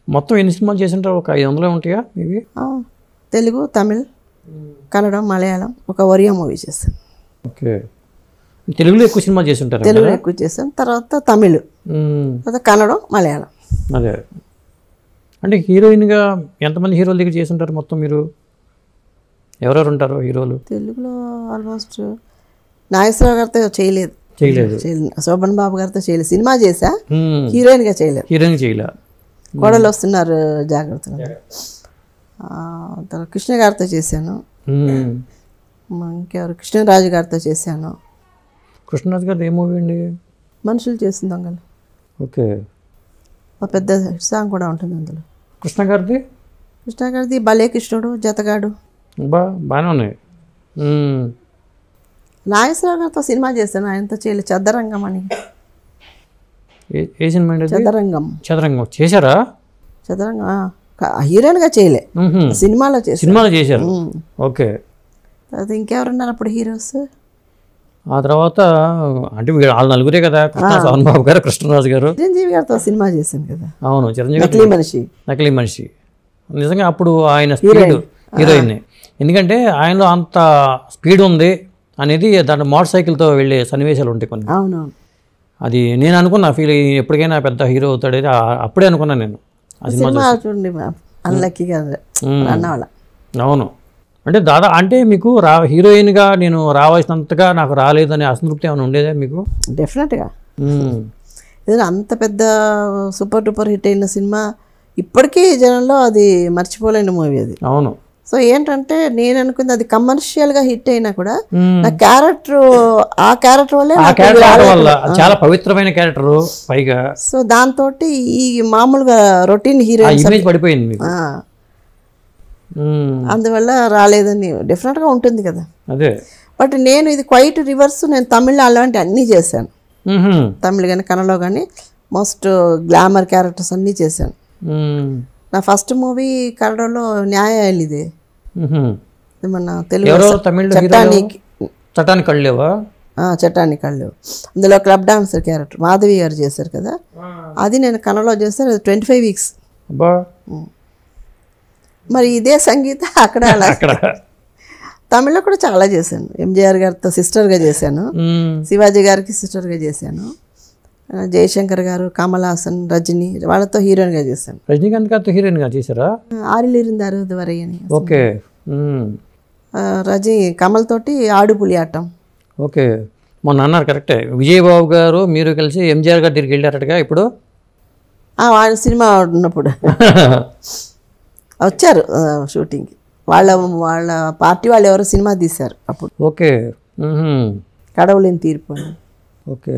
మొత్తం ఎన్ని సినిమాలు చేసింటారు? ఒక 500 ఉంటాయా ఇవి? తెలుగు, తమిళ్, కన్నడం, మలయాళం, ఒక ఒరియా మూవీ చేశాను. ఓకే. తెలుగులో ఎక్కువ సినిమాలు చేసి ఉంటారు? తెలుగులో ఎక్కువ చేశాను, తర్వాత తమిళ్, తర్వాత కన్నడం, మలయాళం. అదే అంటే హీరోయిన్గా ఎంతమంది హీరోల దగ్గర చేసి ఉంటారు మొత్తం మీరు? ఎవరెవరు ఉంటారు హీరోలు? తెలుగులో ఆల్మోస్ట్ నాగేశ్వరరావు గారితో చేయలేదు. శోభన్ బాబు గారితో చేయలేదు. సినిమా చేశా, హీరోయిన్గా చేయలేదు. హీరోయిన్ చేయలే. కోడలు వస్తున్నారు జాగ్రత్తగా. తర్వాత కృష్ణ గారితో చేశాను. ఇంకెవరు, కృష్ణరాజు గారితో చేశాను. కృష్ణరాజు గారిది ఏ మూవీ అండి? మనుషులు చేసిన దొంగలు. ఓకే. ఒక పెద్ద సాంగ్ కూడా ఉంటుంది అందులో. కృష్ణ గారిది భలే కృష్ణుడు, జతగాడు. బాగానే ఉన్నాయి. నాగేశ్వరరావు గారితో సినిమా చేశాను, ఆయనతో చేయలేదు. చదరంగం అని. ఏ సినిమా అండి? చదరంగం చేశారా? చదరంగం హీరోయిన్గా చేయలే, సినిమాలో చేశారు. ఓకే. తర్వాత ఇంకెవరున్నారు అప్పుడు హీరోస్? ఆ తర్వాత అంటే వాళ్ళు నలుగురే కదా, సోహన్ బాబు గారు, కృష్ణరాజు గారు. చిరంజీవి గారితో సినిమా చేశాను కదా. అవును, చిరంజీవి. నకిలీ మనిషి నిజంగా అప్పుడు ఆయన స్పీడ్ హీరోయిన్. ఎందుకంటే ఆయనలో అంత స్పీడ్ ఉంది అనేది దాంట్లో మోటార్ సైకిల్తో వెళ్ళే సన్నివేశాలు ఉంటాయి కొన్ని. అవును, అది నేను అనుకున్నా, ఫీల్ ఎప్పటికైనా పెద్ద హీరో అవుతాడేది అప్పుడే అనుకున్నాను నేను ఆ సినిమా చూడండి. అవును, అంటే అంటే మీకు హీరోయిన్గా నేను రావాల్సినంతగా నాకు రాలేదనే అసంతృప్తి ఏమైనా ఉండేదా మీకు? డెఫినెట్గా. ఏదైనా అంత పెద్ద సూపర్ డూపర్ హిట్ అయిన సినిమా ఇప్పటికీ జనంలో అది మర్చిపోలేని మూవీ అది. అవును. సో ఏంటంటే నేను అనుకుంది అది కమర్షియల్గా హిట్ అయినా కూడా నా క్యారెక్టర్ ఆ క్యారెక్టర్ వల్లే చాలా పవిత్రమైన క్యారెక్టర్ పైగా. సో దాంతో ఈ మామూలుగా రొటీన్ హీరోయిన్ పడిపోయింది, అందువల్ల రాలేదని డెఫినెట్గా ఉంటుంది కదా. అదే. బట్ నేను ఇది క్వైట్ రివర్స్. నేను తమిళ్ అలాంటి అన్నీ చేశాను, తమిళ్ కానీ కన్నడలో కానీ మోస్ట్ గ్లామర్ క్యారెక్టర్స్ అన్నీ చేశాను. నా ఫస్ట్ మూవీ కన్నడలో న్యాయాలు ఇదే, మన తెలుగు చట్టాని కళ్ళేవా? చట్టాని కళ్ళేవు. అందులో క్లబ్ డాన్సర్ క్యారెక్టర్ మాధవి గారు చేశారు కదా, అది నేను కన్నడలో చేశాను. అది 25 వీక్స్. మరి ఇదే సంగీత అక్కడ తమిళ్లో కూడా చాలా చేశాను. ఎంజీఆర్ గారితో సిస్టర్గా చేశాను, శివాజీ గారికి సిస్టర్గా చేశాను, జయశంకర్ గారు, కమల్ హాసన్, రజనీ వాళ్ళతో హీరోయిన్గా చేశాను. రజనీకాంత్ గారితో హీరోయిన్గా చేశారా? ఆరిలిరుందారు వరై అని. ఓకే. కమల్ తోటి ఆడుపులి ఆటం. ఓకే. మొన్న అన్నారు కరెక్టే, విజయబాబు గారు మీరు కలిసి ఎంజీఆర్ గారి దగ్గరికి వెళ్ళారటగా ఇప్పుడు? ఆయన సినిమా ఉన్నప్పుడు వచ్చారు షూటింగ్కి. వాళ్ళ పార్టీ వాళ్ళు ఎవరో సినిమా తీశారు అప్పుడు. ఓకే. కడవలేని తీర్పు. ఓకే.